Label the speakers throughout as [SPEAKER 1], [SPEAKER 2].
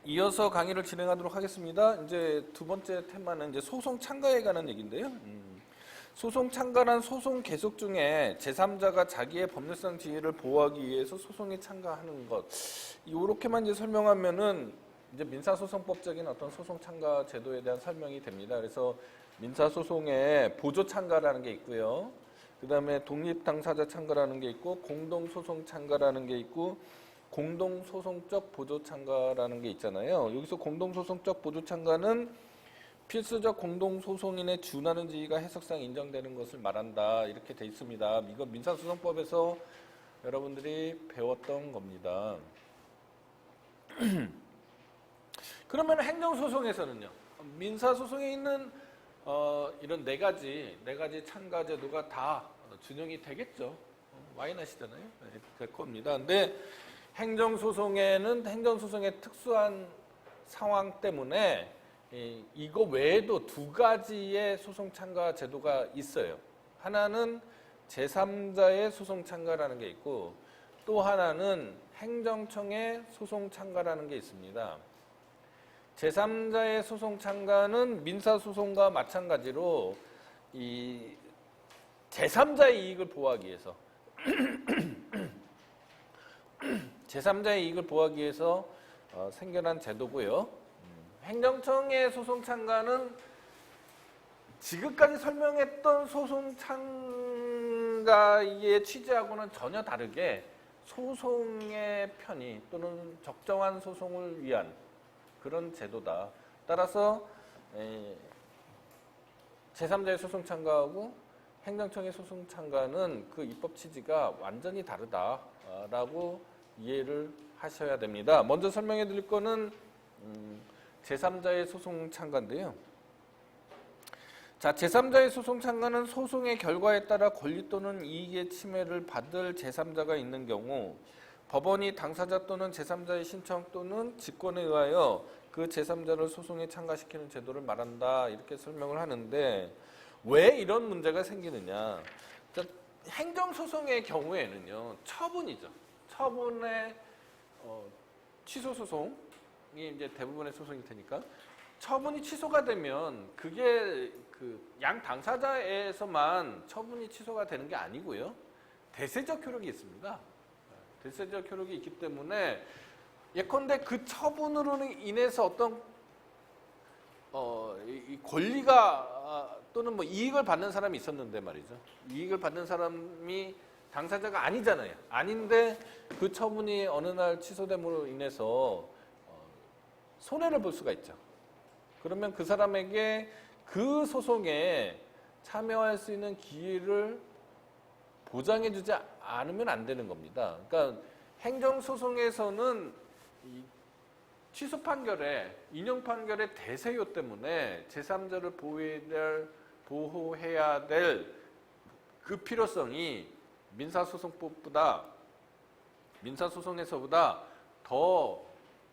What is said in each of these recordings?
[SPEAKER 1] 이어서 강의를 진행하도록 하겠습니다. 이제 두 번째 테마는 이제 소송 참가에 관한 얘기인데요. 소송 참가란 소송 계속 중에 제3자가 자기의 법률상 지위를 보호하기 위해서 소송에 참가하는 것. 이렇게만 이제 설명하면은 이제 민사소송법적인 어떤 소송 참가 제도에 대한 설명이 됩니다. 그래서 민사소송에 보조 참가라는 게 있고요. 그 다음에 독립당사자 참가라는 게 있고, 공동소송 참가라는 게 있고, 공동소송적 보조참가라는 게 있잖아요. 여기서 공동소송적 보조참가는 필수적 공동소송인의 준하는 지위가 해석상 인정되는 것을 말한다. 이렇게 돼 있습니다. 이거 민사소송법에서 여러분들이 배웠던 겁니다. 그러면 행정소송에서는요. 민사소송에 있는 이런 네 가지 참가 제도가 다 준용이 되겠죠. 와인하시잖아요. 네, 될 겁니다. 근데 행정소송에는 행정소송의 특수한 상황 때문에 이거 외에도 두 가지의 소송 참가 제도가 있어요. 하나는 제3자의 소송 참가라는 게 있고, 또 하나는 행정청의 소송 참가라는 게 있습니다. 제3자의 소송 참가는 민사소송과 마찬가지로 이 제3자의 이익을 보호하기 위해서 제3자의 이익을 보호하기 위해서 생겨난 제도고요. 행정청의 소송 참가는 지금까지 설명했던 소송 참가의 취지하고는 전혀 다르게 소송의 편의 또는 적정한 소송을 위한 그런 제도다. 따라서 제3자의 소송 참가하고 행정청의 소송 참가는 그 입법 취지가 완전히 다르다라고 이해를 하셔야 됩니다. 먼저 설명해 드릴 거는 제3자의 소송 참가인데요. 자, 제3자의 소송 참가는 소송의 결과에 따라 권리 또는 이익의 침해를 받을 제3자가 있는 경우 법원이 당사자 또는 제3자의 신청 또는 직권에 의하여 그 제3자를 소송에 참가시키는 제도를 말한다. 이렇게 설명을 하는데 왜 이런 문제가 생기느냐. 자, 행정소송의 경우에는요. 처분이죠. 처분의 취소 소송이 이제 대부분의 소송이 되니까 처분이 취소가 되면 그게 그 양 당사자에서만 처분이 취소가 되는 게 아니고요. 대세적 효력이 있습니다. 대세적 효력이 있기 때문에 예컨대 그 처분으로 인해서 어떤 이 권리가 또는 뭐 이익을 받는 사람이 있었는데 말이죠. 이익을 받는 사람이 당사자가 아니잖아요. 아닌데 그 처분이 어느 날 취소됨으로 인해서 손해를 볼 수가 있죠. 그러면 그 사람에게 그 소송에 참여할 수 있는 기회를 보장해주지 않으면 안 되는 겁니다. 그러니까 행정소송에서는 이 취소 판결에 인용 판결의 대세요 때문에 제3자를 보호해야 될 그 필요성이 민사소송에서보다 더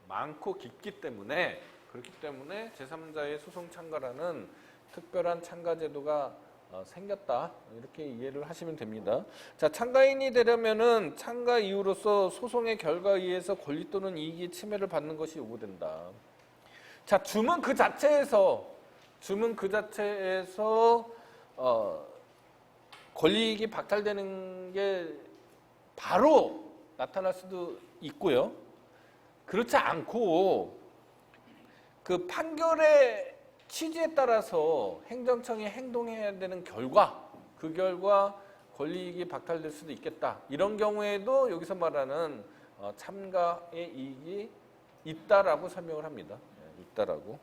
[SPEAKER 1] 많고 깊기 때문에 그렇기 때문에 제3자의 소송 참가라는 특별한 참가 제도가 생겼다. 이렇게 이해를 하시면 됩니다. 자, 참가인이 되려면은 참가 이유로서 소송의 결과에 의해서 권리 또는 이익이 침해를 받는 것이 요구된다. 자, 주문 그 자체에서 권리 이익이 박탈되는 게 바로 나타날 수도 있고요. 그렇지 않고 그 판결의 취지에 따라서 행정청이 행동해야 되는 그 결과 권리이익이 박탈될 수도 있겠다. 이런 경우에도 여기서 말하는 참가의 이익이 있다라고 설명을 합니다. 있다라고.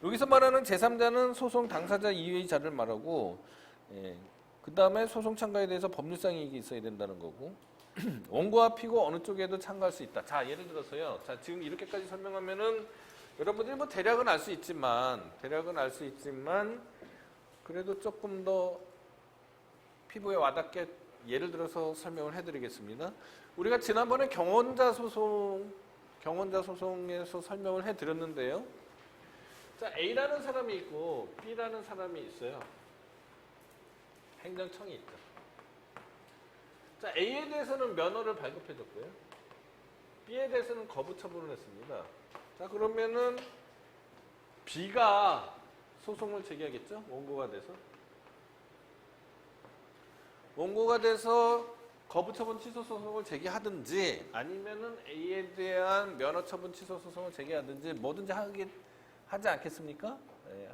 [SPEAKER 1] 여기서 말하는 제3자는 소송 당사자 이외의 자를 말하고, 그 다음에 소송 참가에 대해서 법률상 이익이 있어야 된다는 거고, 원고와 피고 어느 쪽에도 참가할 수 있다. 자, 예를 들어서요. 자, 지금 이렇게까지 설명하면은 여러분들이 뭐 대략은 알 수 있지만 그래도 조금 더 피부에 와닿게 예를 들어서 설명을 해드리겠습니다. 우리가 지난번에 경원자 소송에서 설명을 해드렸는데요. 자, A라는 사람이 있고 B라는 사람이 있어요. 행정청이 있죠. 자, A에 대해서는 면허를 발급해줬고요. B에 대해서는 거부 처분을 했습니다. 자, 그러면은 B가 소송을 제기하겠죠? 원고가 돼서. 원고가 돼서 거부처분 취소 소송을 제기하든지 아니면은 A에 대한 면허처분 취소 소송을 제기하든지 뭐든지 하지 않겠습니까? 네.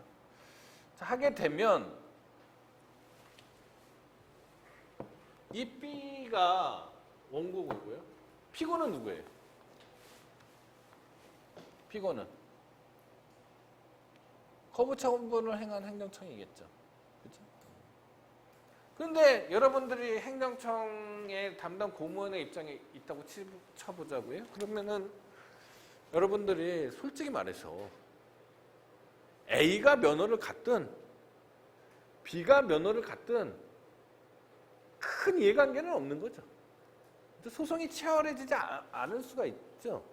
[SPEAKER 1] 자, 하게 되면 이 B가 원고고요. 피고는 누구예요? 피고는 거부처분을 행한 행정청이겠죠. 그렇죠? 그런데 여러분들이 행정청의 담당 공무원의 입장에 있다고 쳐보자고요. 그러면은 여러분들이 솔직히 말해서 A가 면허를 갖든 B가 면허를 갖든 큰 이해관계는 없는 거죠. 소송이 치열해지지 않을 수가 있죠.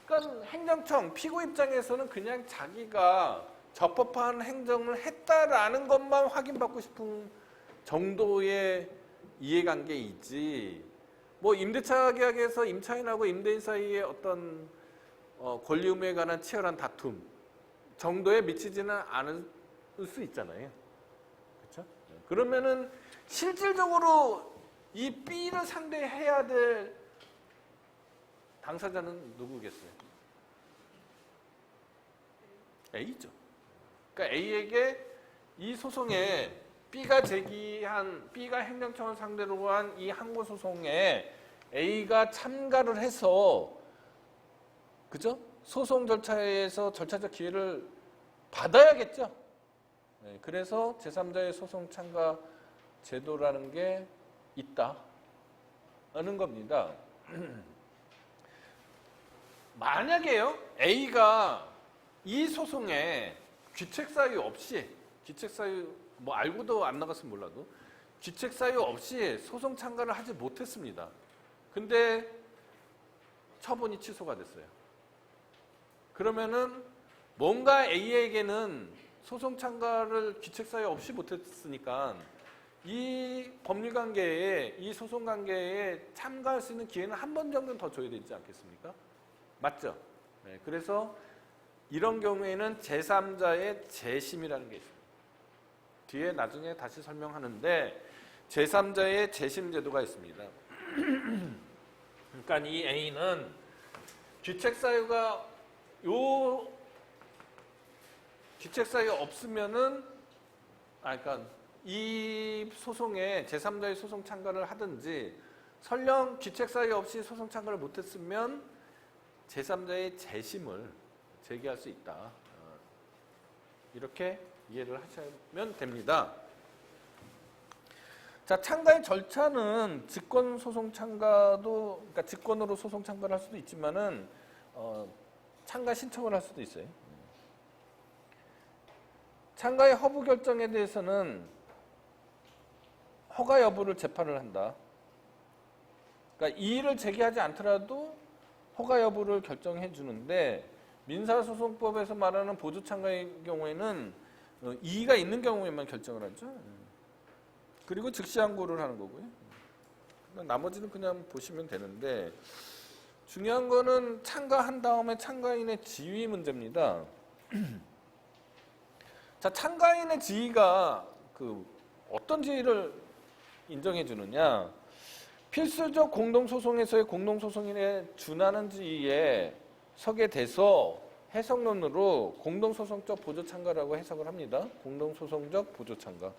[SPEAKER 1] 그러니까 행정청, 피고 입장에서는 그냥 자기가 적법한 행정을 했다라는 것만 확인받고 싶은 정도의 이해관계이지, 뭐 임대차 계약에서 임차인하고 임대인 사이의 어떤 권리 의무에 관한 치열한 다툼 정도에 미치지는 않을 수 있잖아요. 그렇죠? 그러면은 실질적으로 이 B를 상대해야 될 당사자는 누구겠어요? A죠. 그러니까 A에게 이 소송에 B가 행정청을 상대로 한 이 항고 소송에 A가 참가를 해서, 그죠? 소송 절차에서 절차적 기회를 받아야겠죠. 네, 그래서 제3자의 소송 참가 제도라는 게 있다는 겁니다. 만약에요, A가 이 소송에 귀책 사유 없이, 귀책 사유 뭐 알고도 안 나갔으면 몰라도 귀책 사유 없이 소송 참가를 하지 못했습니다. 근데 처분이 취소가 됐어요. 그러면은 뭔가 A에게는 소송 참가를 귀책 사유 없이 못했으니까 이 법률관계에, 이 소송관계에 참가할 수 있는 기회는 한 번 정도는 더 줘야 되지 않겠습니까? 맞죠? 네, 그래서 이런 경우에는 제3자의 재심이라는 게 있습니다. 뒤에 나중에 다시 설명하는데 제3자의 재심 제도가 있습니다. 그러니까 이 A는 귀책 사유가 귀책 사유 없으면은 그러니까 이 소송에 제3자의 소송 참가를 하든지 설령 귀책 사유 없이 소송 참가를 못했으면 제3자의 재심을 제기할 수 있다. 이렇게 이해를 하시면 됩니다. 자, 참가의 절차는 직권 소송 참가도, 그러니까 직권으로 소송 참가를 할 수도 있지만은 참가 신청을 할 수도 있어요. 참가의 허부 결정에 대해서는 허가 여부를 재판을 한다. 그러니까 이의를 제기하지 않더라도 허가 여부를 결정해 주는데 민사소송법에서 말하는 보조 참가의 경우에는 이의가 있는 경우에만 결정을 하죠. 그리고 즉시 항고를 하는 거고요. 나머지는 그냥 보시면 되는데 중요한 거는 참가한 다음에 참가인의 지위 문제입니다. 자, 참가인의 지위가 어떤 지위를 인정해 주느냐? 필수적 공동소송에서의 공동소송인에 준하는 지위에 서게 돼서 해석론으로 공동소송적 보조참가라고 해석을 합니다. 공동소송적 보조참가.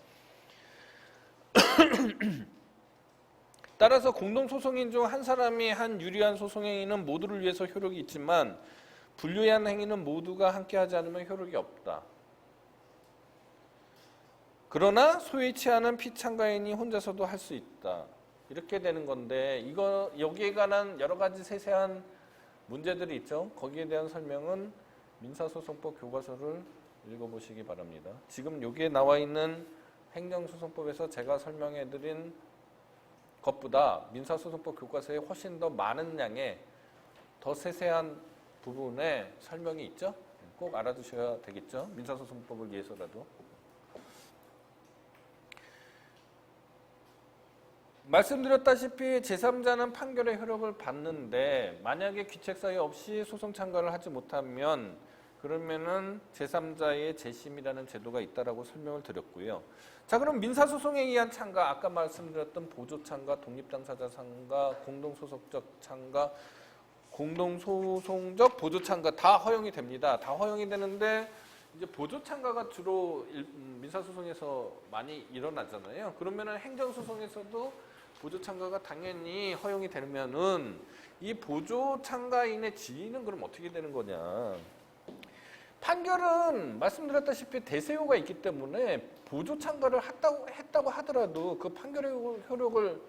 [SPEAKER 1] 따라서 공동소송인 중 한 사람이 한 유리한 소송행위는 모두를 위해서 효력이 있지만 불유한 행위는 모두가 함께하지 않으면 효력이 없다. 그러나 소위치 않은 피참가인이 혼자서도 할 수 있다. 이렇게 되는 건데 여기에 관한 여러 가지 세세한 문제들이 있죠. 거기에 대한 설명은 민사소송법 교과서를 읽어보시기 바랍니다. 지금 여기에 나와 있는 행정소송법에서 제가 설명해드린 것보다 민사소송법 교과서에 훨씬 더 많은 양의 더 세세한 부분에 설명이 있죠. 꼭 알아두셔야 되겠죠. 민사소송법을 위해서라도. 말씀드렸다시피 제3자는 판결의 효력을 받는데 만약에 귀책 사유 없이 소송 참가를 하지 못하면 그러면은 제3자의 재심이라는 제도가 있다라고 설명을 드렸고요. 자, 그럼 민사소송에 의한 참가, 아까 말씀드렸던 보조 참가, 독립당사자 참가, 공동소속적 참가, 공동소송적 보조 참가 다 허용이 됩니다. 다 허용이 되는데 이제 보조 참가가 주로 민사소송에서 많이 일어나잖아요. 그러면은 행정소송에서도 보조 참가가 당연히 허용이 되면은 이 보조 참가인의 지위는 그럼 어떻게 되는 거냐? 판결은 말씀드렸다시피 대세효가 있기 때문에 보조 참가를 했다고 하더라도 그 판결의 효력을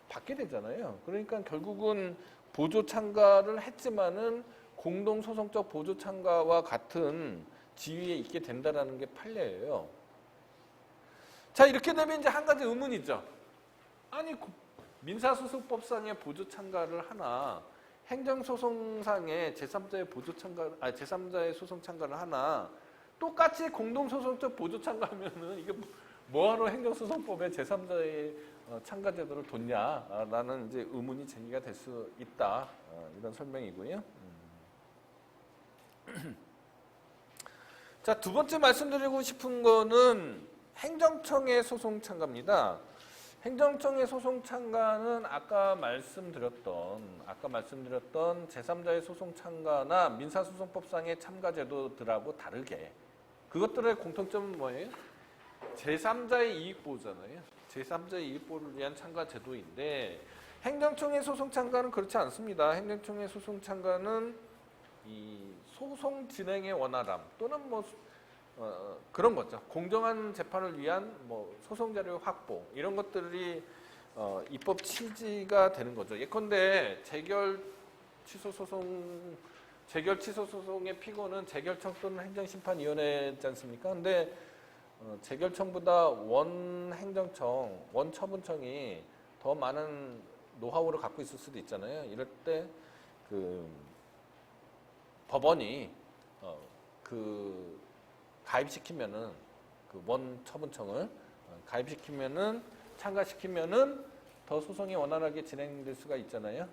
[SPEAKER 1] 받게 되잖아요. 그러니까 결국은 보조 참가를 했지만은 공동소송적 보조 참가와 같은 지위에 있게 된다라는 게 판례예요. 자, 이렇게 되면 이제 한 가지 의문이죠. 아니, 민사소송법상의 보조 참가를 하나, 행정소송상의 제3자의 보조 참가, 제3자의 소송 참가를 하나, 똑같이 공동소송적 보조 참가하면은 이게 뭐하러 행정소송법에 제3자의 참가 제도를 뒀냐라는 이제 의문이 제기가 될 수 있다. 이런 설명이고요. 자, 두 번째 말씀드리고 싶은 거는 행정청의 소송 참가입니다. 행정청의 소송 참가는 아까 말씀드렸던 제3자의 소송 참가나 민사소송법상의 참가 제도들하고 다르게 그것들의 공통점은 뭐예요? 제3자의 이익보호잖아요. 제3자의 이익보호를 위한 참가 제도인데 행정청의 소송 참가는 그렇지 않습니다. 행정청의 소송 참가는 이 소송 진행의 원활함 또는 그런 거죠. 공정한 재판을 위한 소송 자료 확보 이런 것들이 입법 취지가 되는 거죠. 예컨대 재결 취소 소송의 피고는 재결청 또는 행정심판위원회지 않습니까? 근데 재결청보다 원행정청, 원처분청이 더 많은 노하우를 갖고 있을 수도 있잖아요. 이럴 때 법원이 가입시키면은 원처분청을 가입시키면은 참가시키면은 더 소송이 원활하게 진행될 수가 있잖아요.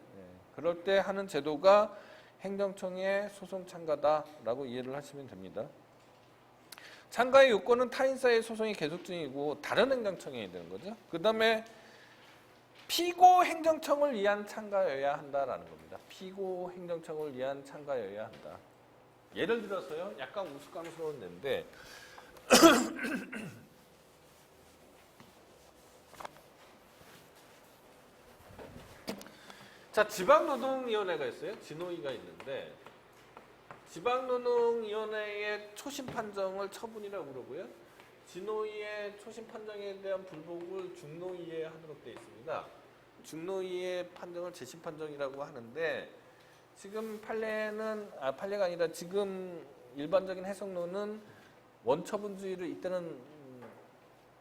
[SPEAKER 1] 그럴 때 하는 제도가 행정청의 소송 참가다라고 이해를 하시면 됩니다. 참가의 요건은 타인사의 소송이 계속 중이고 다른 행정청이 되는 거죠. 그 다음에 피고 행정청을 위한 참가여야 한다라는 겁니다. 피고 행정청을 위한 참가여야 한다. 예를 들어서요, 약간 우스꽝스러운 예인데 자, 지방노동위원회가 있어요. 진노위가 있는데 지방노동위원회의 초심 판정을 처분이라고 그러고요. 진노위의 초심 판정에 대한 불복을 중노위에 하도록 되어 있습니다. 중노위의 판정을 재심 판정이라고 하는데 지금 판례가 아니라 지금 일반적인 해석론은 원처분주의를 이때는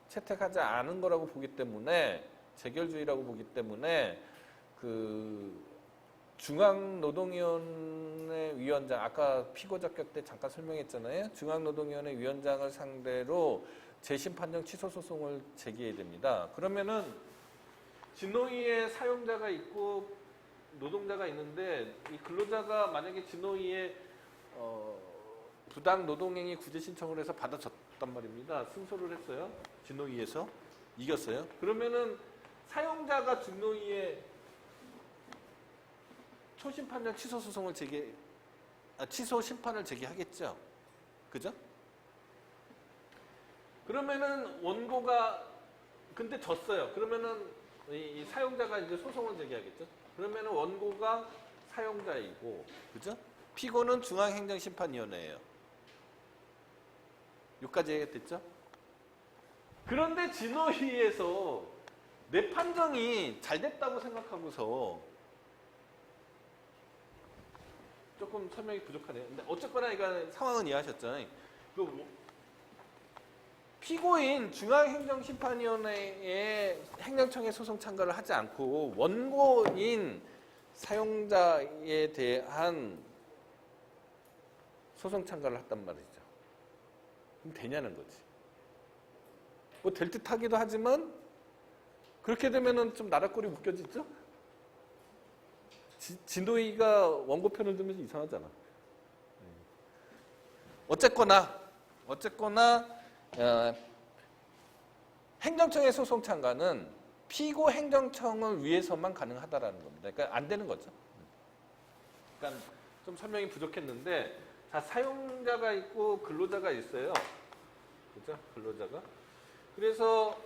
[SPEAKER 1] 채택하지 않은 거라고 보기 때문에 재결주의라고 보기 때문에 중앙노동위원회 위원장, 아까 피고적격 때 잠깐 설명했잖아요. 중앙노동위원회 위원장을 상대로 재심 판정 취소 소송을 제기해야 됩니다. 그러면은 진노위에 사용자가 있고 노동자가 있는데 이 근로자가 만약에 진노위에 부당 노동행위 구제 신청을 해서 받아줬단 말입니다. 승소를 했어요. 진노위에서 이겼어요. 그러면은 사용자가 진노위에 초심 판정 취소 소송을 취소 심판을 제기하겠죠. 그죠? 그러면은 원고가 근데 졌어요. 그러면은 이 사용자가 이제 소송을 제기하겠죠. 그러면은 원고가 사용자이고, 그죠? 피고는 중앙행정심판위원회예요. 여기까지 얘기했죠? 그런데 진노위에서 내 판정이 잘 됐다고 생각하고서 조금 설명이 부족하네요. 근데 어쨌거나 이거 상황은 이해하셨죠? 피고인 중앙행정심판위원회의 행정청의 소송 참가를 하지 않고 원고인 사용자에 대한 소송 참가를 했단 말이죠. 그럼 되냐는 거지. 될 듯 하기도 하지만 그렇게 되면은 좀 나라 꼴이 묶여지죠? 진도이가 원고편을 들면서 이상하잖아. 어쨌거나 행정청의 소송 참가는 피고 행정청을 위해서만 가능하다라는 겁니다. 그러니까 안 되는 거죠. 그러니까 좀 설명이 부족했는데, 자, 사용자가 있고 근로자가 있어요. 그죠? 근로자가. 그래서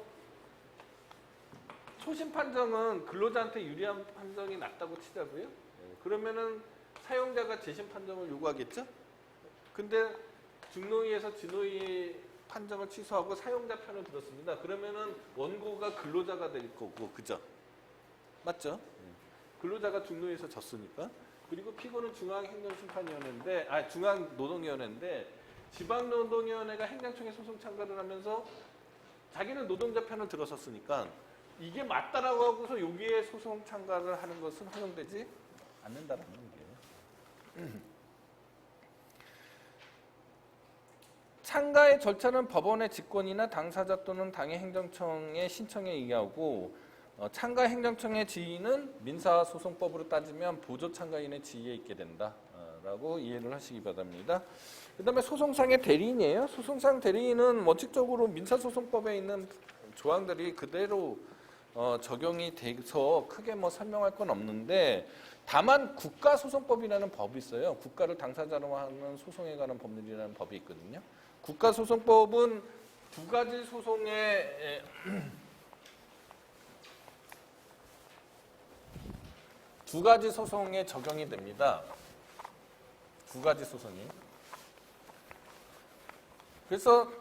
[SPEAKER 1] 초심 판정은 근로자한테 유리한 판정이 낫다고 치자고요. 그러면은 사용자가 재심 판정을 요구하겠죠? 근데 중노위에서 진노위 판정을 취소하고 사용자 편을 들었습니다. 그러면은 원고가 근로자가 될 거고, 그죠? 맞죠? 근로자가 중노위에서 졌으니까. 그리고 피고는 중앙행정심판위원회인데, 중앙노동위원회인데, 지방노동위원회가 행정청에 소송 참가를 하면서 자기는 노동자 편을 들었었으니까 이게 맞다라고 하고서 여기에 소송 참가를 하는 것은 허용되지 않는다라는 얘기예요. 참가의 절차는 법원의 직권이나 당사자 또는 당의 행정청의 신청에 의하고, 참가 행정청의 지위는 민사소송법으로 따지면 보조 참가인의 지위에 있게 된다라고 이해를 하시기 바랍니다. 그 다음에 소송상의 대리인이에요. 소송상 대리인은 원칙적으로 민사소송법에 있는 조항들이 그대로 적용이 돼서 크게 뭐 설명할 건 없는데, 다만 국가소송법이라는 법이 있어요. 국가를 당사자로 하는 소송에 관한 법률이라는 법이 있거든요. 국가소송법은 두 가지 소송에 적용이 됩니다. 두 가지 소송이. 그래서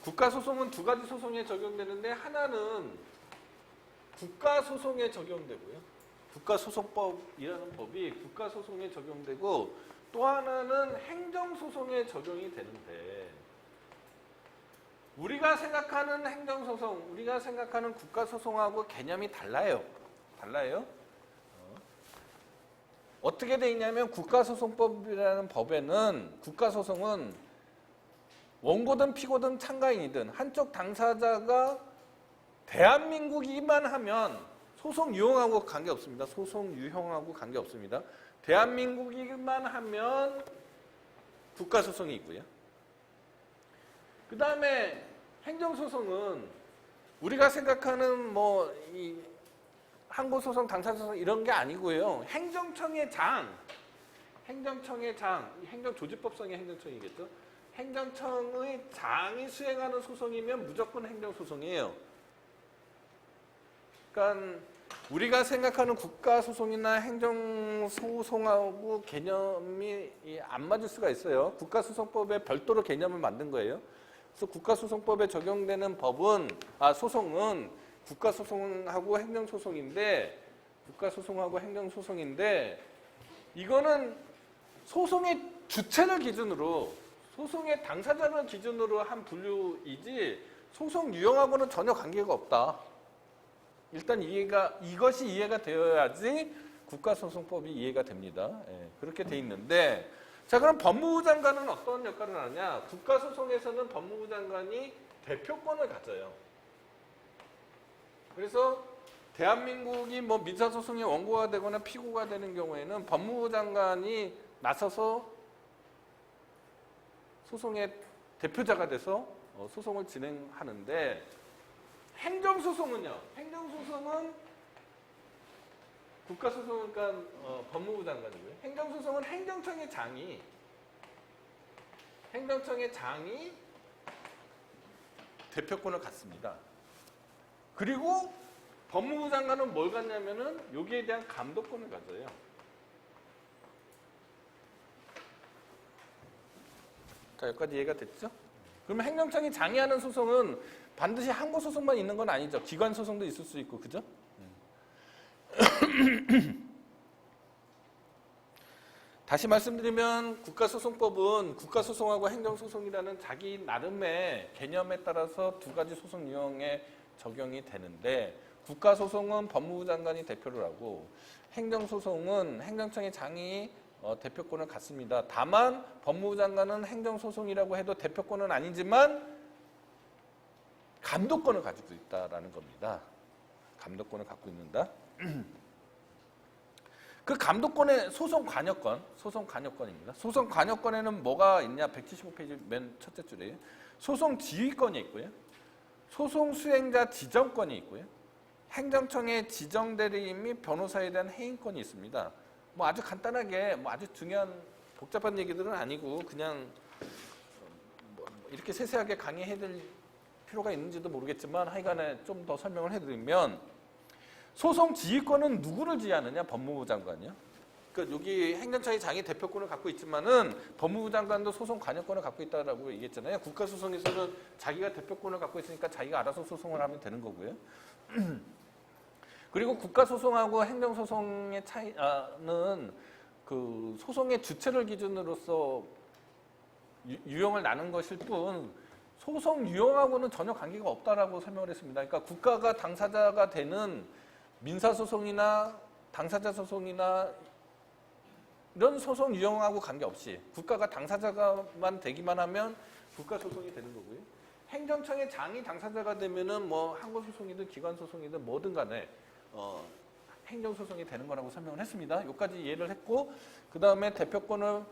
[SPEAKER 1] 국가소송은 두 가지 소송에 적용되는데, 하나는 국가소송에 적용되고요. 국가소송법이라는 법이 국가소송에 적용되고, 또 하나는 행정소송에 적용이 되는데, 우리가 생각하는 행정소송, 우리가 생각하는 국가소송하고 개념이 달라요. 어떻게 돼 있냐면, 국가소송법이라는 법에는 국가소송은 원고든 피고든 참가인이든 한쪽 당사자가 대한민국이기만 하면 소송 유형하고 관계없습니다. 소송 유형하고 관계없습니다. 대한민국이기만 하면 국가소송이 있고요. 그 다음에 행정소송은 우리가 생각하는 뭐 이 항고소송, 당사소송 이런 게 아니고요. 행정청의 장, 행정조직법상의 행정청이겠죠. 행정청의 장이 수행하는 소송이면 무조건 행정소송이에요. 그러니까 우리가 생각하는 국가소송이나 행정소송하고 개념이 안 맞을 수가 있어요. 국가소송법에 별도로 개념을 만든 거예요. 그래서 국가소송법에 적용되는 소송은 국가소송하고 행정소송인데, 이거는 소송의 주체를 기준으로, 소송의 당사자를 기준으로 한 분류이지 소송 유형하고는 전혀 관계가 없다. 일단 이것이 이해가 되어야지 국가소송법이 이해가 됩니다. 그렇게 돼 있는데, 자, 그럼 법무부 장관은 어떤 역할을 하냐? 국가소송에서는 법무부 장관이 대표권을 가져요. 그래서 대한민국이 뭐 민사소송의 원고가 되거나 피고가 되는 경우에는 법무부 장관이 나서서 소송의 대표자가 돼서 소송을 진행하는데, 행정소송은요? 행정소송은 국가소송은 그러니까 법무부 장관이고요. 행정소송은 행정청의 장이 대표권을 갖습니다. 그리고 법무부 장관은 뭘 갖냐면은 여기에 대한 감독권을 가져요. 자, 여기까지 이해가 됐죠? 그러면 행정청이 장의하는 소송은 반드시 항고소송만 있는 건 아니죠. 기관소송도 있을 수 있고, 그죠? 다시 말씀드리면 국가소송법은 국가소송하고 행정소송이라는 자기 나름의 개념에 따라서 두 가지 소송 유형에 적용이 되는데, 국가소송은 법무부 장관이 대표를 하고, 행정소송은 행정청의 장이 대표권을 갖습니다. 다만 법무부 장관은 행정소송이라고 해도 대표권은 아니지만 감독권을 가지고 있다라는 겁니다. 감독권을 갖고 있는다. 그 감독권의 소송 관여권입니다. 소송 관여권에는 뭐가 있냐? 175페이지 맨 첫째 줄이에요. 소송 지휘권이 있고요. 소송 수행자 지정권이 있고요. 행정청의 지정대리인 및 변호사에 대한 해임권이 있습니다. 뭐 아주 간단하게 뭐 아주 중요한 복잡한 얘기들은 아니고 그냥 뭐 이렇게 세세하게 강의해드릴 필요가 있는지도 모르겠지만 하여간에 좀 더 설명을 해드리면 소송 지휘권은 누구를 지휘하느냐? 법무부 장관이요. 그러니까 여기 행정청의 장이 대표권을 갖고 있지만은 법무부 장관도 소송 관여권을 갖고 있다라고 얘기했잖아요. 국가소송에서는 자기가 대표권을 갖고 있으니까 자기가 알아서 소송을 하면 되는 거고요. 그리고 국가소송하고 행정소송의 차이는 그 소송의 주체를 기준으로서 유형을 나눈 것일 뿐 소송 유형하고는 전혀 관계가 없다라고 설명을 했습니다. 그러니까 국가가 당사자가 되는 민사소송이나 당사자 소송이나 이런 소송 유형하고 관계없이 국가가 당사자만 되기만 하면 국가소송이 되는 거고요. 행정청의 장이 당사자가 되면은 뭐 항고소송이든 기관소송이든 뭐든 간에 행정소송이 되는 거라고 설명을 했습니다. 여기까지 이해를 했고 그 다음에 대표권을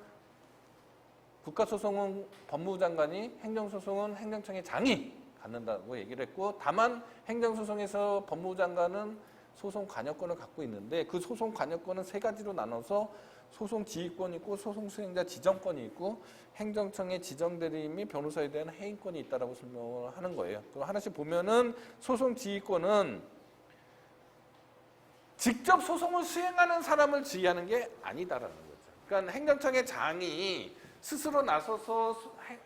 [SPEAKER 1] 국가소송은 법무부 장관이 행정소송은 행정청의 장이 갖는다고 얘기를 했고 다만 행정소송에서 법무부 장관은 소송 관여권을 갖고 있는데 그 소송 관여권은 세 가지로 나눠서 소송 지휘권이 있고 소송 수행자 지정권이 있고 행정청의 지정대리인 및 변호사에 대한 해임권이 있다라고 설명을 하는 거예요. 그럼 하나씩 보면은 소송 지휘권은 직접 소송을 수행하는 사람을 지휘하는 게 아니다라는 거죠. 그러니까 행정청의 장이 스스로 나서서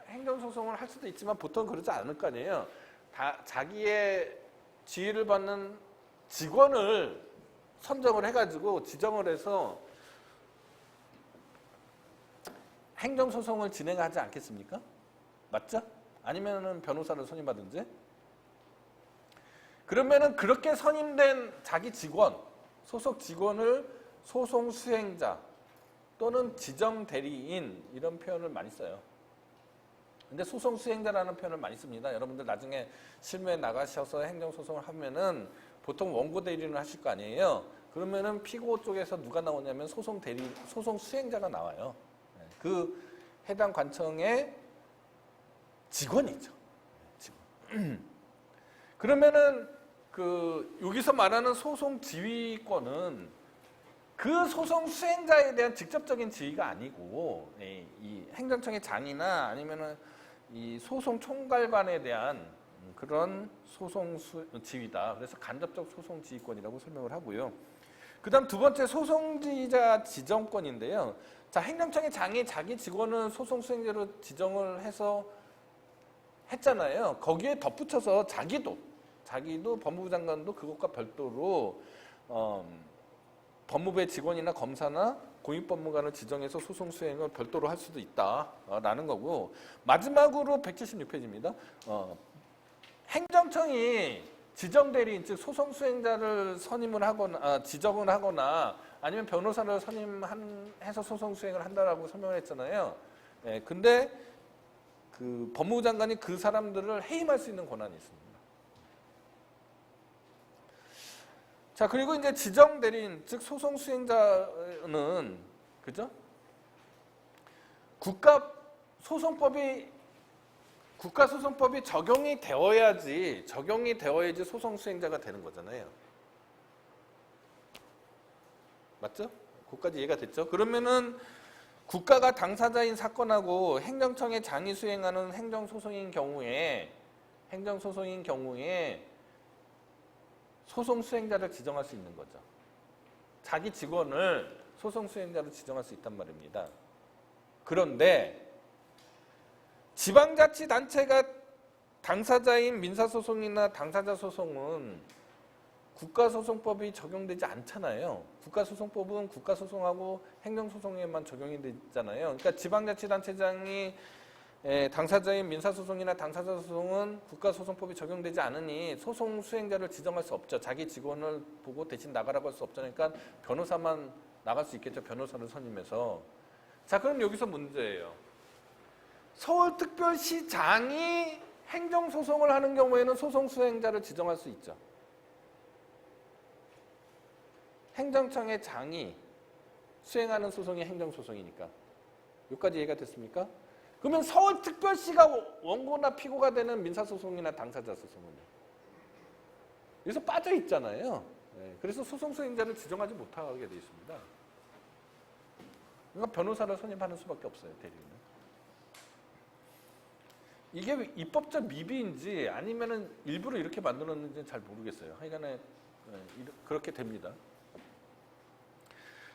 [SPEAKER 1] 행정소송을 할 수도 있지만 보통 그러지 않을 거 아니에요. 자기의 지휘를 받는 직원을 선정을 해가지고 지정을 해서 행정소송을 진행하지 않겠습니까? 맞죠? 아니면은 변호사를 선임하든지. 그러면은 그렇게 선임된 자기 직원, 소속 직원을 소송 수행자 또는 지정 대리인 이런 표현을 많이 써요. 근데 소송 수행자라는 표현을 많이 씁니다. 여러분들 나중에 실무에 나가셔서 행정소송을 하면은 보통 원고 대리인을 하실 거 아니에요. 그러면은 피고 쪽에서 누가 나오냐면 소송 수행자가 나와요. 그 해당 관청의 직원이죠. 직원. 그러면은 그 여기서 말하는 소송 지휘권은 그 소송 수행자에 대한 직접적인 지휘가 아니고 이 행정청의 장이나 아니면은 이 소송 총괄관에 대한 그런 소송 지휘다. 그래서 간접적 소송 지휘권이라고 설명을 하고요. 그 다음 두 번째 소송지휘자 지정권인데요. 자, 행정청의 장이 자기 직원을 소송 수행자로 지정을 해서 했잖아요. 거기에 덧붙여서 자기도 법무부 장관도 그것과 별도로 법무부의 직원이나 검사나 공익법무관을 지정해서 소송 수행을 별도로 할 수도 있다라는 거고 마지막으로 176페이지입니다. 행정청이 지정대리인 즉 소송 수행자를 선임을 하거나 지정을 하거나 아니면 변호사를 선임해서 소송 수행을 한다라고 설명을 했잖아요. 근데 그 법무부 장관이 그 사람들을 해임할 수 있는 권한이 있습니다. 자, 그리고 이제 지정 대리인, 즉 소송 수행자는 그죠? 국가소송법이 적용이 되어야지 소송 수행자가 되는 거잖아요. 맞죠? 거기까지 이해가 됐죠? 그러면은 국가가 당사자인 사건하고 행정청의 장이 수행하는 행정소송인 경우에 소송 수행자를 지정할 수 있는 거죠. 자기 직원을 소송 수행자로 지정할 수 있단 말입니다. 그런데 지방자치단체가 당사자인 민사소송이나 당사자 소송은 국가소송법이 적용되지 않잖아요. 국가소송법은 국가소송하고 행정소송에만 적용이 되잖아요. 그러니까 지방자치단체장이 당사자인 민사소송이나 당사자 소송은 국가소송법이 적용되지 않으니 소송 수행자를 지정할 수 없죠. 자기 직원을 보고 대신 나가라고 할 수 없죠. 그러니까 변호사만 나갈 수 있겠죠. 변호사를 선임해서. 자, 그럼 여기서 문제예요. 서울특별시장이 행정소송을 하는 경우에는 소송 수행자를 지정할 수 있죠. 행정청의 장이 수행하는 소송이 행정소송이니까. 여기까지 이해가 됐습니까? 그러면 서울특별시가 원고나 피고가 되는 민사소송이나 당사자 소송은요? 여기서 빠져 있잖아요. 네, 그래서 소송 수행자를 지정하지 못하게 되어 있습니다. 그러니까 변호사를 선임하는 수밖에 없어요, 대리는. 이게 입법적 미비인지 아니면은 일부러 이렇게 만들었는지는 잘 모르겠어요. 하여간에 그렇게 됩니다.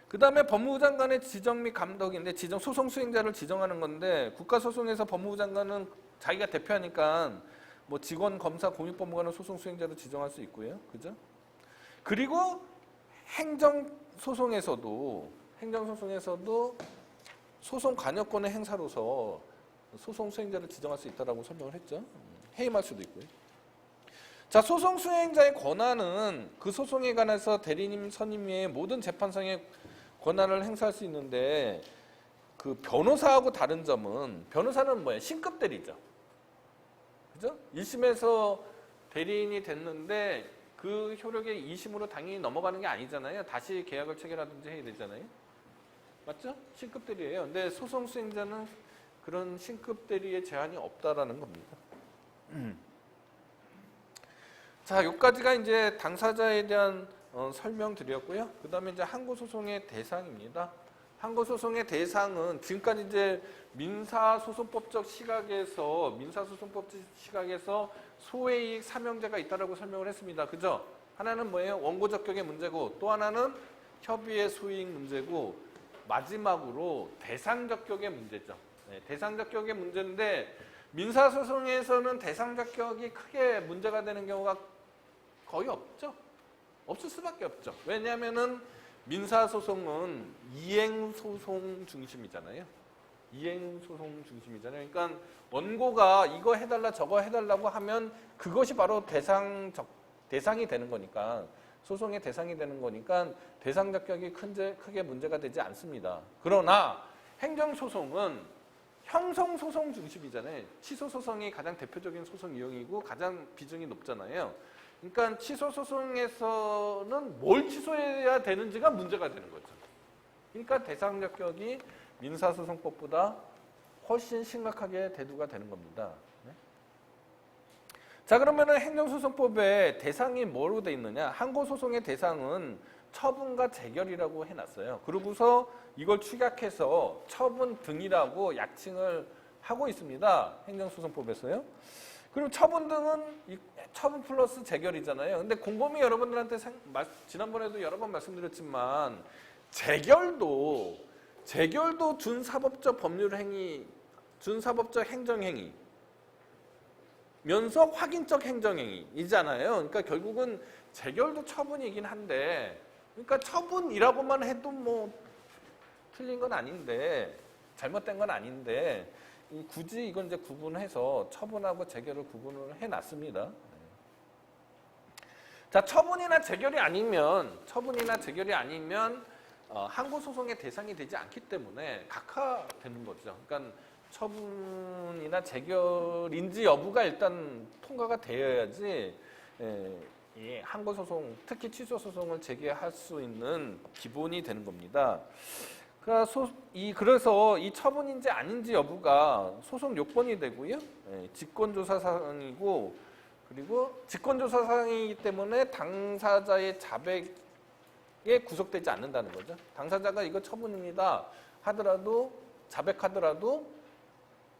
[SPEAKER 1] 그 다음에 법무부 장관의 지정 및 감독인데, 지정 소송 수행자를 지정하는 건데, 국가소송에서 법무부 장관은 자기가 대표하니까 뭐 직원, 검사, 공익법무관은 소송 수행자로 지정할 수 있고요, 그죠? 그리고 행정소송에서도 소송 관여권의 행사로서 소송 수행자를 지정할 수 있다라고 설명을 했죠. 해임할 수도 있고요. 자, 소송 수행자의 권한은 그 소송에 관해서 대리님 선임 외에 모든 재판상의 권한을 행사할 수 있는데, 그 변호사하고 다른 점은, 변호사는 뭐예요? 신급 대리죠. 그죠? 1심에서 대리인이 됐는데 그 효력에 2심으로 당연히 넘어가는 게 아니잖아요. 다시 계약을 체결하든지 해야 되잖아요. 맞죠? 신급 대리예요. 근데 소송 수행자는 그런 신급 대리의 제한이 없다라는 겁니다. 자, 여기까지가 이제 당사자에 대한 설명드렸고요. 그 다음에 이제 항고소송의 대상입니다. 항고소송의 대상은 지금까지 이제 민사소송법적 시각에서 소외이익 삼형제가 있다라고 설명을 했습니다. 그죠? 하나는 뭐예요? 원고 적격의 문제고, 또 하나는 협의의 소이익 문제고, 마지막으로 대상 적격의 문제죠. 네, 대상 적격의 문제인데, 민사소송에서는 대상 적격이 크게 문제가 되는 경우가 거의 없죠. 없을 수밖에 없죠. 왜냐하면은 민사소송은 이행소송 중심이잖아요. 그러니까 원고가 이거 해달라 저거 해달라고 하면 그것이 바로 대상이 되는 거니까, 소송의 대상이 되는 거니까 대상 적격이 크게 문제가 되지 않습니다. 그러나 행정소송은 형성소송 중심이잖아요. 취소소송이 가장 대표적인 소송 유형이고 가장 비중이 높잖아요. 그러니까 취소소송에서는 뭘 취소해야 되는지가 문제가 되는 거죠. 그러니까 대상 적격이 민사소송법보다 훨씬 심각하게 대두가 되는 겁니다. 네? 자, 그러면은 행정소송법의 대상이 뭐로 돼 있느냐? 항고소송의 대상은 처분과 재결이라고 해놨어요. 그러고서 이걸 축약해서 처분 등이라고 약칭을 하고 있습니다. 행정소송법에서요. 그리고 처분 등은 처분 플러스 재결이잖아요. 근데 곰곰이 여러분들한테 지난번에도 여러 번 말씀드렸지만 재결도 준사법적 법률행위, 준사법적 행정행위 면서 확인적 행정행위이잖아요. 그러니까 결국은 재결도 처분이긴 한데, 그러니까 처분이라고만 해도 뭐 틀린 건 아닌데, 잘못된 건 아닌데, 굳이 이건 이제 구분해서 처분하고 재결을 구분을 해놨습니다. 자, 처분이나 재결이 아니면 항고소송의 대상이 되지 않기 때문에 각하되는 거죠. 그러니까 처분이나 재결인지 여부가 일단 통과가 되어야지 이 항고소송, 특히 취소소송을 제기할 수 있는 기본이 되는 겁니다. 그래서 이 처분인지 아닌지 여부가 소송 요건이 되고요. 직권조사 사항이고, 그리고 직권조사 사항이기 때문에 당사자의 자백에 구속되지 않는다는 거죠. 당사자가 이거 처분입니다 하더라도, 자백하더라도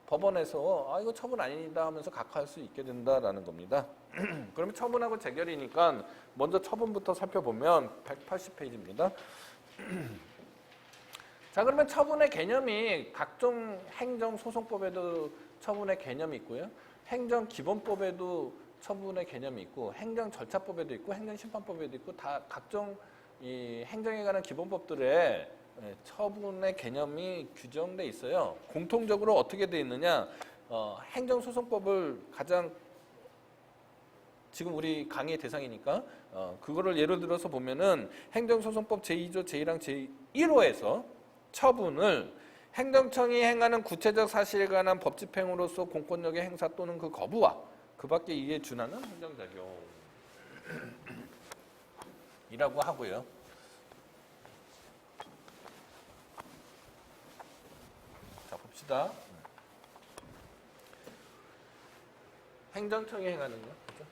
[SPEAKER 1] 법원에서 이거 처분 아닙니다 하면서 각하할 수 있게 된다라는 겁니다. 그러면 처분하고 재결이니까 먼저 처분부터 살펴보면 180페이지입니다. 자, 그러면 처분의 개념이 각종 행정소송법에도 처분의 개념이 있고요. 행정기본법에도 처분의 개념이 있고, 행정절차법에도 있고, 행정심판법에도 있고, 다 각종 이 행정에 관한 기본법들의 처분의 개념이 규정돼 있어요. 공통적으로 어떻게 돼 있느냐? 행정소송법을 가장 지금 우리 강의의 대상이니까 그거를 예를 들어서 보면은 행정소송법 제2조 제1항 제1호에서 처분을 행정청이 행하는 구체적 사실에 관한 법 집행으로서 공권력의 행사 또는 그 거부와 그 밖에 이에 준하는 행정작용이라고 하고요. 자, 봅시다. 행정청이 행하는요. 그죠?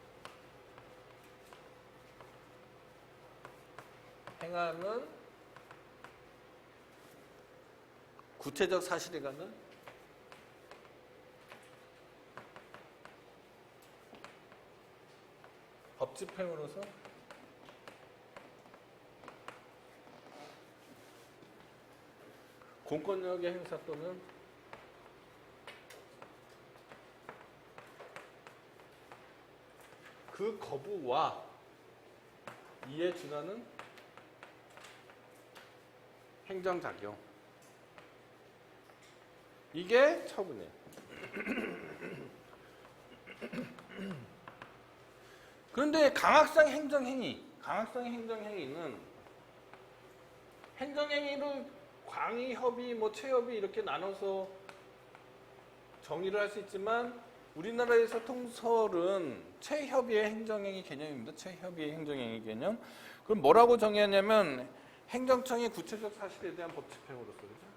[SPEAKER 1] 행하는 구체적 사실에 관한 법 집행으로서 공권력의 행사 또는 그 거부와 이에 준하는 행정작용. 이게 처분이에요. 그런데 강학상 행정행위는 행정행위를 광의, 협의, 최협의 이렇게 나눠서 정의를 할 수 있지만 우리나라에서 통설은 최협의의 행정행위 개념입니다. 최협의의 행정행위 개념. 그럼 뭐라고 정의하냐면 행정청의 구체적 사실에 대한 법 집행으로서, 그죠?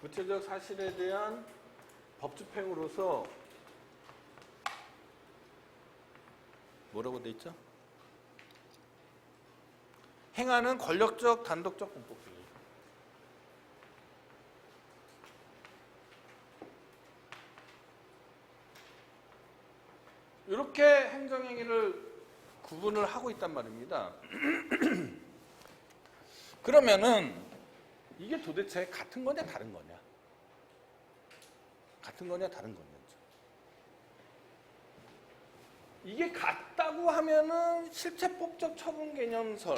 [SPEAKER 1] 구체적 사실에 대한 법 집행으로서 뭐라고 돼 있죠? 행하는 권력적, 단독적 공법주의. 이렇게 행정행위를 구분을 하고 있단 말입니다. 그러면은 이게 도대체 같은 거냐 다른 거냐? 같은 거냐 다른 거냐? 이게 같다고 하면은 실체법적 처분 개념설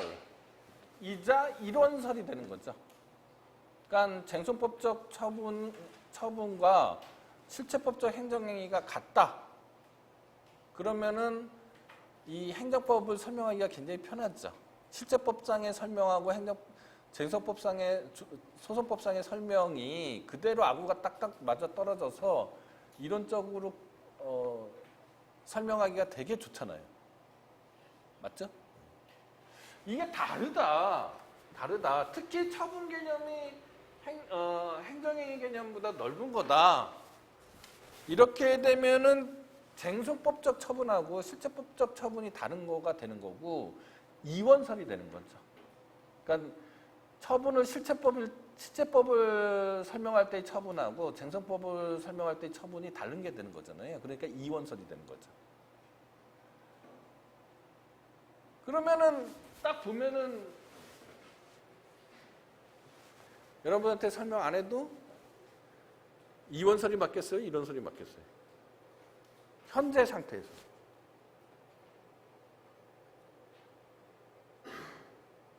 [SPEAKER 1] 이자 일원설이 되는 거죠. 그러니까 쟁송법적 처분과 실체법적 행정행위가 같다. 그러면은 이 행정법을 설명하기가 굉장히 편하죠. 실체법상의 설명하고 쟁송법상의 소송법상의 설명이 그대로 아구가 딱딱 맞아 떨어져서 이론적으로 설명하기가 되게 좋잖아요. 맞죠? 이게 다르다. 특히 처분 개념이 행정행위 개념보다 넓은 거다. 이렇게 되면은 쟁송법적 처분하고 실체법적 처분이 다른 거가 되는 거고 이원설이 되는 거죠. 그러니까 처분을 실체법을 설명할 때의 처분하고 쟁송법을 설명할 때의 처분이 다른 게 되는 거잖아요. 그러니까 이원설이 되는 거죠. 그러면은 딱 보면은 여러분한테 설명 안 해도 이원설이 맞겠어요? 이론설이 맞겠어요? 현재 상태에서.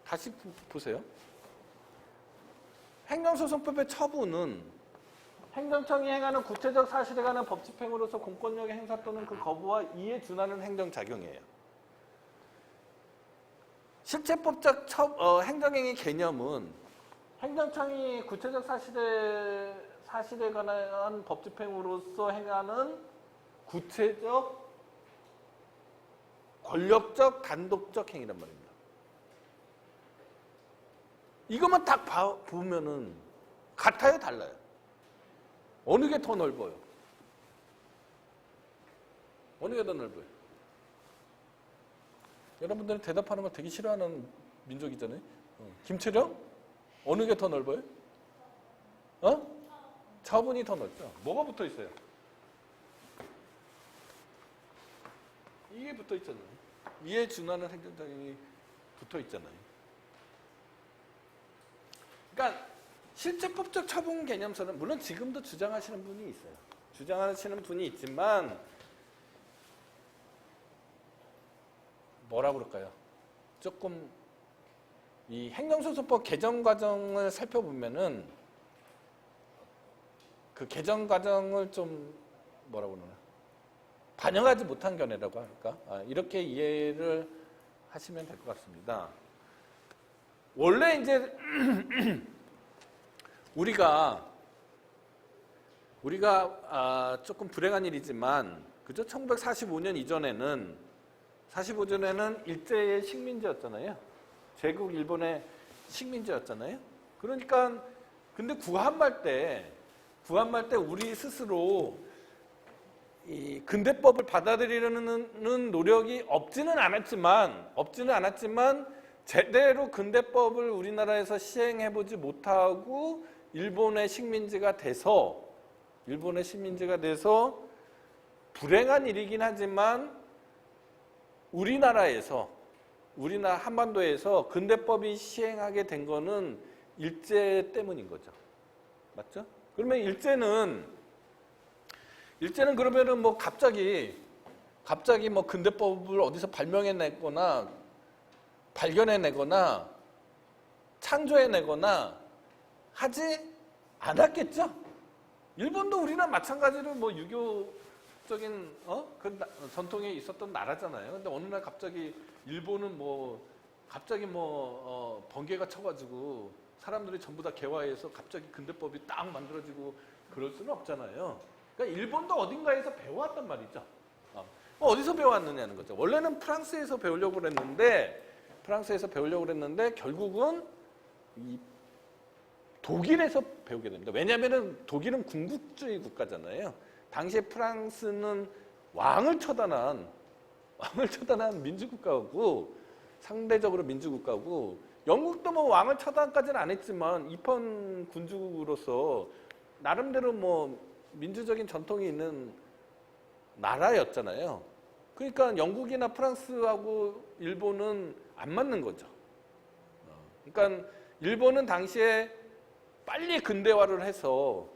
[SPEAKER 1] 다시 보세요. 행정소송법의 처분은 행정청이 행하는 구체적 사실에 관한 법 집행으로서 공권력의 행사 또는 그 거부와 이에 준하는 행정작용이에요. 실체법적 행정행위 개념은 행정청이 구체적 사실에 관한 법 집행으로서 행하는 구체적, 권력적, 단독적 행위란 말입니다. 이것만 딱 보면은 같아요, 달라요? 어느 게 더 넓어요? 어느 게 더 넓어요? 여러분들은 대답하는 거 되게 싫어하는 민족이잖아요. 김철영? 어느 게 더 넓어요? 처분이 더 넓죠. 뭐가 붙어 있어요? 이게 붙어 있잖아요. 이에 준하는 행정작용이 붙어 있잖아요. 그러니까 실체법적 처분 개념서는 물론 지금도 주장하시는 분이 있어요. 주장하시는 분이 있지만 뭐라 그럴까요? 조금 이 행정소송법 개정 과정을 살펴보면은 그 개정 과정을 좀 뭐라 그러나 반영하지 못한 견해라고 할까? 이렇게 이해를 하시면 될 것 같습니다. 원래 이제 우리가 조금 불행한 일이지만 그죠? 1945년 이전에는 45년에는 일제의 식민지였잖아요. 제국 일본의 식민지였잖아요. 그러니까 근데 구한말 때 우리 스스로 이 근대법을 받아들이려는 노력이 없지는 않았지만 제대로 근대법을 우리나라에서 시행해보지 못하고 일본의 식민지가 돼서 불행한 일이긴 하지만 우리나라 한반도에서 근대법이 시행하게 된 거는 일제 때문인 거죠. 맞죠? 그러면 일제는 그러면은 뭐 갑자기 뭐 근대법을 어디서 발명해내거나 발견해내거나 창조해내거나 하지 않았겠죠? 일본도 우리나 마찬가지로 뭐 유교적인 그 전통이 있었던 나라잖아요. 근데 어느 날 갑자기 일본은 번개가 쳐가지고 사람들이 전부 다 개화해서 갑자기 근대법이 딱 만들어지고 그럴 수는 없잖아요. 그러니까 일본도 어딘가에서 배워왔단 말이죠. 어디서 배워왔느냐는 거죠. 원래는 프랑스에서 배우려고 그랬는데 결국은 이 독일에서 배우게 됩니다. 왜냐하면 독일은 군국주의 국가잖아요. 당시에 프랑스는 왕을 처단한 민주국가고 상대적으로 민주국가고 영국도 뭐 왕을 처단까지는 안 했지만 입헌 군주국으로서 나름대로 뭐 민주적인 전통이 있는 나라였잖아요. 그러니까 영국이나 프랑스하고 일본은 안 맞는 거죠. 그러니까 일본은 당시에 빨리 근대화를 해서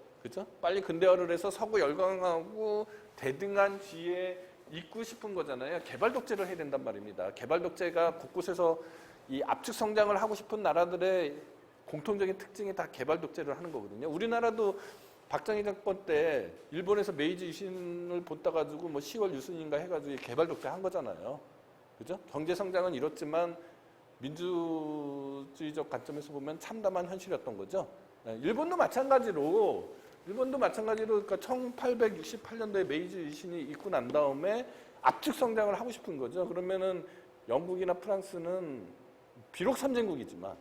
[SPEAKER 1] 서구 열강하고 대등한 지에 있고 싶은 거잖아요. 개발 독재를 해야 된단 말입니다. 개발 독재가 곳곳에서 이 압축 성장을 하고 싶은 나라들의 공통적인 특징이 다 개발 독재를 하는 거거든요. 우리나라도 박정희 정권 때 일본에서 메이지 유신을 본따 가지고 뭐 10월 유신인가 해가지고 개발 독재 한 거잖아요. 그죠? 경제 성장은 이렇지만 민주주의적 관점에서 보면 참담한 현실이었던 거죠. 일본도 마찬가지로 그러니까 1868년도에 메이지 유신이 있고 난 다음에 압축 성장을 하고 싶은 거죠. 그러면은 영국이나 프랑스는 비록 선진국이지만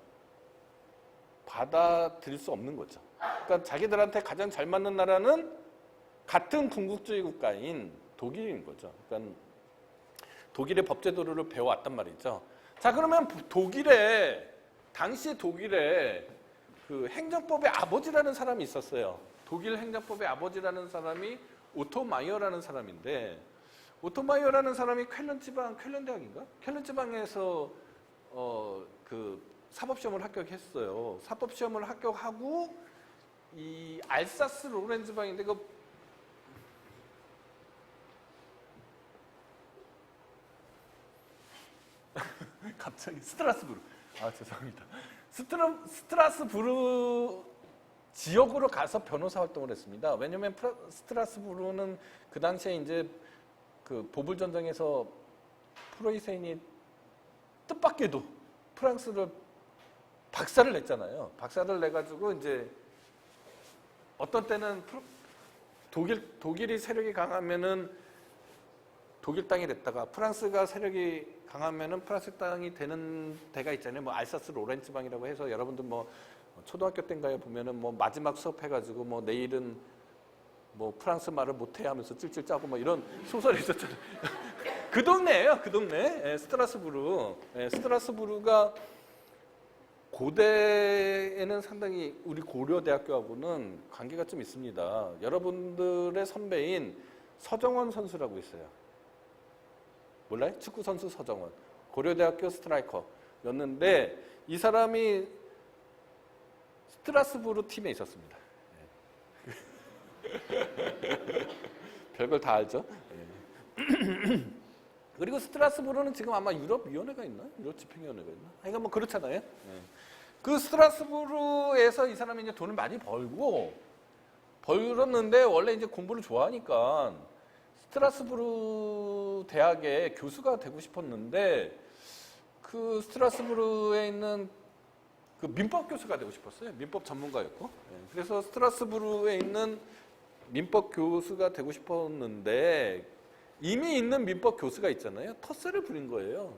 [SPEAKER 1] 받아들일 수 없는 거죠. 그러니까 자기들한테 가장 잘 맞는 나라는 같은 군국주의 국가인 독일인 거죠. 그러니까 독일의 법제도를 배워왔단 말이죠. 자, 그러면 당시 독일에 그 행정법의 아버지라는 사람이 있었어요. 독일 행정법의 아버지라는 사람이 오토 마이어라는 사람인데, 오토 마이어라는 사람이 쾰른 대학인가? 쾰른 지방에서 그 사법시험을 합격했어요. 사법시험을 합격하고 이 알사스 로렌 지방인데 갑자기 스트라스부르. 죄송합니다. 스트라스부르 지역으로 가서 변호사 활동을 했습니다. 왜냐하면 스트라스부르는 그 당시에 이제 그 보불 전쟁에서 프로이센이 뜻밖에도 프랑스를 박살을 냈잖아요. 박살을 내가지고 이제 어떤 때는 독일이 세력이 강하면은 독일 땅이 됐다가 프랑스가 세력이 강하면은 프랑스 땅이 되는 데가 있잖아요. 뭐 알사스 로렌 지방이라고 해서 여러분들 뭐 초등학교 때인가에 보면은 뭐 마지막 수업 해가지고 뭐 내일은 뭐 프랑스 말을 못해 하면서 찔찔 짜고 뭐 이런 소설이 있었잖아요. 그 동네예요, 그 동네. 스트라스부르. 스트라스부르가 고대에는 상당히 우리 고려대학교하고는 관계가 좀 있습니다. 여러분들의 선배인 서정원 선수라고 있어요. 몰라요? 축구 선수 서정원. 고려대학교 스트라이커였는데 이 사람이 스트라스부르 팀에 있었습니다. 별걸 다 알죠? 그리고 스트라스부르는 지금 아마 유럽위원회가 있나? 유럽집행위원회가 있나? 그러니까 뭐 그렇잖아요. 그 스트라스부르에서 이 사람이 이제 돈을 많이 벌었는데 원래 이제 공부를 좋아하니까 스트라스부르 대학의 교수가 되고 싶었는데 그 스트라스부르에 있는 그 민법 교수가 되고 싶었어요. 민법 전문가였고. 예, 그래서 스트라스부르에 있는 민법 교수가 되고 싶었는데 이미 있는 민법 교수가 있잖아요. 텃세를 부린 거예요.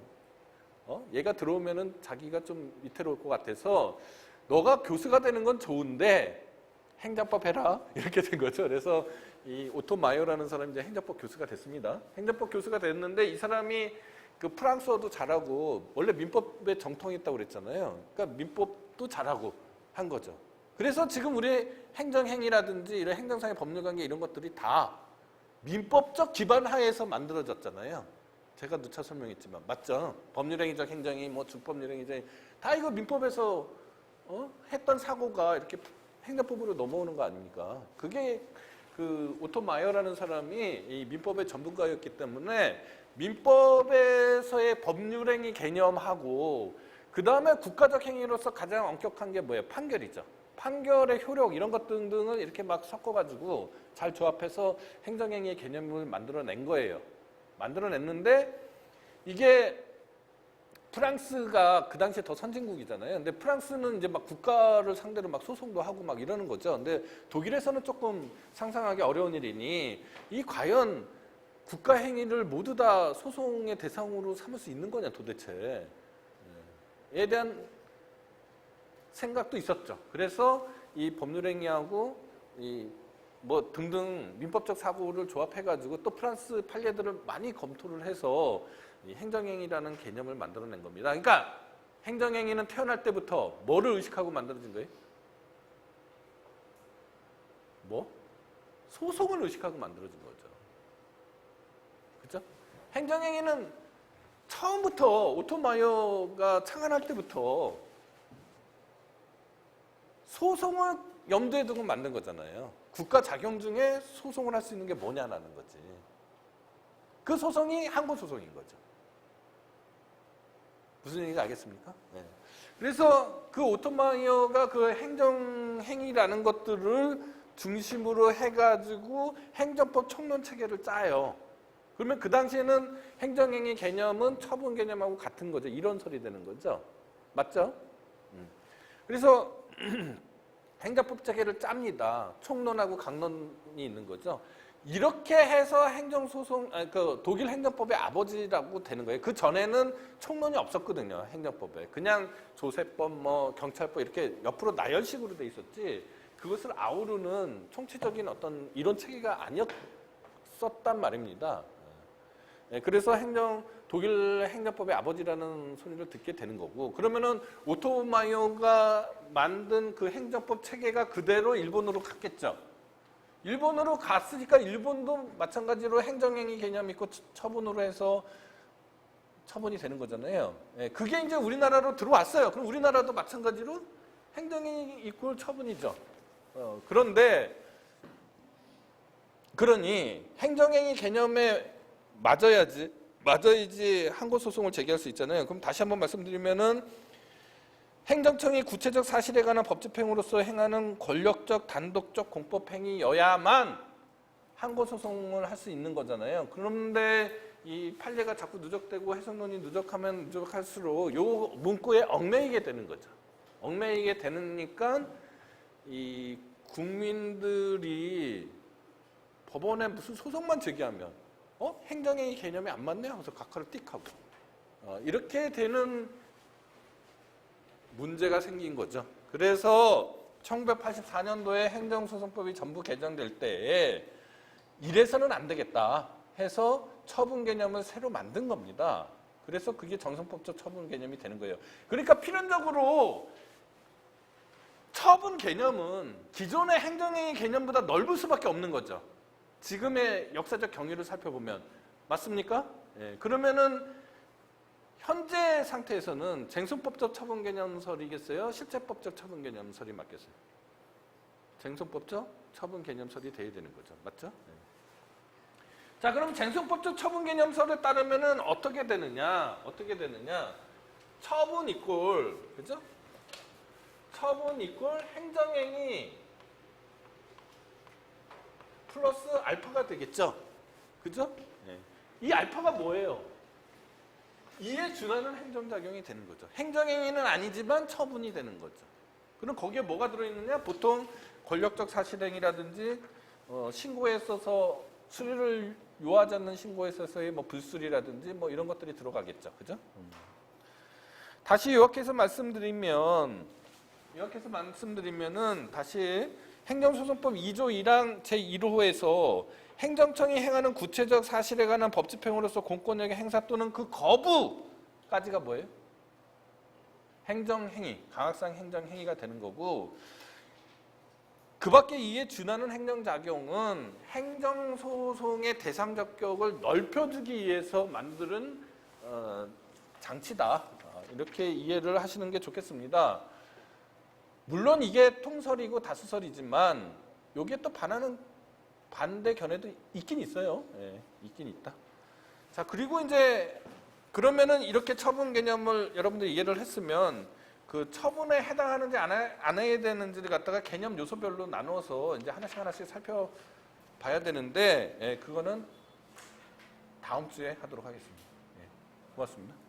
[SPEAKER 1] 얘가 들어오면은 자기가 좀 위태로울 것 같아서 너가 교수가 되는 건 좋은데 행정법 해라 이렇게 된 거죠. 그래서 이 오토 마이어라는 사람이 이제 행정법 교수가 됐습니다. 행정법 교수가 됐는데 이 사람이 그 프랑스어도 잘하고 원래 민법에 정통이 있다고 그랬잖아요. 그러니까 민법도 잘하고 한 거죠. 그래서 지금 우리 행정행위라든지 이런 행정상의 법률관계 이런 것들이 다 민법적 기반 하에서 만들어졌잖아요. 제가 누차 설명했지만 맞죠? 법률행위적 행정이 뭐 준법률행위적 다 이거 민법에서 했던 사고가 이렇게 행정법으로 넘어오는 거 아닙니까? 그게 그 오토 마이어라는 사람이 이 민법의 전문가였기 때문에 민법에서의 법률행위 개념하고 그 다음에 국가적 행위로서 가장 엄격한 게 뭐예요? 판결이죠. 판결의 효력 이런 것 등등을 이렇게 막 섞어가지고 잘 조합해서 행정행위의 개념을 만들어낸 거예요. 만들어냈는데 이게 프랑스가 그 당시에 더 선진국이잖아요. 근데 프랑스는 이제 막 국가를 상대로 막 소송도 하고 막 이러는 거죠. 근데 독일에서는 조금 상상하기 어려운 일이니 이 과연 국가 행위를 모두 다 소송의 대상으로 삼을 수 있는 거냐 도대체. 에 대한 생각도 있었죠. 그래서 이 법률행위하고 이 뭐 등등 민법적 사고를 조합해가지고 또 프랑스 판례들을 많이 검토를 해서 이 행정행위라는 개념을 만들어낸 겁니다. 그러니까 행정행위는 태어날 때부터 뭐를 의식하고 만들어진 거예요? 뭐? 소송을 의식하고 만들어진 거죠. 그렇죠? 행정행위는 처음부터 오토마이어가 창안할 때부터 소송을 염두에 두고 만든 거잖아요. 국가 작용 중에 소송을 할 수 있는 게 뭐냐라는 거지. 그 소송이 항고소송인 거죠. 무슨 얘기인지 알겠습니까? 네. 그래서 그 오토마이어가 그 행정행위라는 것들을 중심으로 해가지고 행정법 총론 체계를 짜요. 그러면 그 당시에는 행정행위 개념은 처분 개념하고 같은 거죠. 이론설이 되는 거죠. 맞죠? 그래서 행정법 체계를 짭니다. 총론하고 강론이 있는 거죠. 이렇게 해서 행정소송, 그 독일 행정법의 아버지라고 되는 거예요. 그 전에는 총론이 없었거든요. 행정법에. 그냥 조세법, 뭐 경찰법 이렇게 옆으로 나열식으로 돼 있었지. 그것을 아우르는 총체적인 어떤 이론 체계가 아니었었단 말입니다. 그래서 독일 행정법의 아버지라는 소리를 듣게 되는 거고, 그러면은 오토마이어가 만든 그 행정법 체계가 그대로 일본으로 갔겠죠. 일본으로 갔으니까 일본도 마찬가지로 행정행위 개념 있고 처분으로 해서 처분이 되는 거잖아요. 그게 이제 우리나라로 들어왔어요. 그럼 우리나라도 마찬가지로 행정행위 이꼴 처분이죠. 그러니 행정행위 개념에 맞아야지 항고소송을 제기할 수 있잖아요. 그럼 다시 한번 말씀드리면은 행정청이 구체적 사실에 관한 법 집행으로서 행하는 권력적 단독적 공법행위여야만 항고소송을 할 수 있는 거잖아요. 그런데 이 판례가 자꾸 누적되고 해석론이 누적하면 누적할수록 요 문구에 얽매이게 되는 거죠. 얽매이게 되니까 이 국민들이 법원에 무슨 소송만 제기하면 행정행위 개념이 안 맞네 하면서 각하를 띡 하고 이렇게 되는 문제가 생긴 거죠. 그래서 1984년도에 행정소송법이 전부 개정될 때에 이래서는 안 되겠다 해서 처분 개념을 새로 만든 겁니다. 그래서 그게 정성법적 처분 개념이 되는 거예요. 그러니까 필연적으로 처분 개념은 기존의 행정행위 개념보다 넓을 수밖에 없는 거죠. 지금의 역사적 경위를 살펴보면 맞습니까? 그러면은 현재 상태에서는 쟁송법적 처분 개념설이겠어요? 실체법적 처분 개념설이 맞겠어요? 쟁송법적 처분 개념설이 돼야 되는 거죠. 맞죠? 자, 그럼 쟁송법적 처분 개념설에 따르면은 어떻게 되느냐? 처분 이꼴, 그죠? 처분 이꼴 행정행위 플러스 알파가 되겠죠? 그죠? 이 알파가 뭐예요? 이에 준하는 행정작용이 되는 거죠. 행정행위는 아니지만 처분이 되는 거죠. 그럼 거기에 뭐가 들어있느냐? 보통 권력적 사실행위라든지 신고에 있어서 수리를 요하지 않는 신고에 있어서의 뭐 불수리라든지 뭐 이런 것들이 들어가겠죠. 그죠? 다시 요약해서 말씀드리면은 다시 행정소송법 2조 1항 제1호에서 행정청이 행하는 구체적 사실에 관한 법 집행으로서 공권력의 행사 또는 그 거부까지가 뭐예요? 행정행위, 강악상 행정행위가 되는 거고, 그 밖에 이에 준하는 행정작용은 행정소송의 대상 적격을 넓혀주기 위해서 만드는 장치다. 이렇게 이해를 하시는 게 좋겠습니다. 물론 이게 통설이고 다수설이지만 여기에 또 반대 견해도 있긴 있어요. 예, 있긴 있다. 자, 그리고 이제 그러면은 이렇게 처분 개념을 여러분들이 이해를 했으면 그 처분에 해당하는지 안 해야 되는지를 갖다가 개념 요소별로 나누어서 이제 하나씩 살펴봐야 되는데, 예, 그거는 다음 주에 하도록 하겠습니다. 예, 고맙습니다.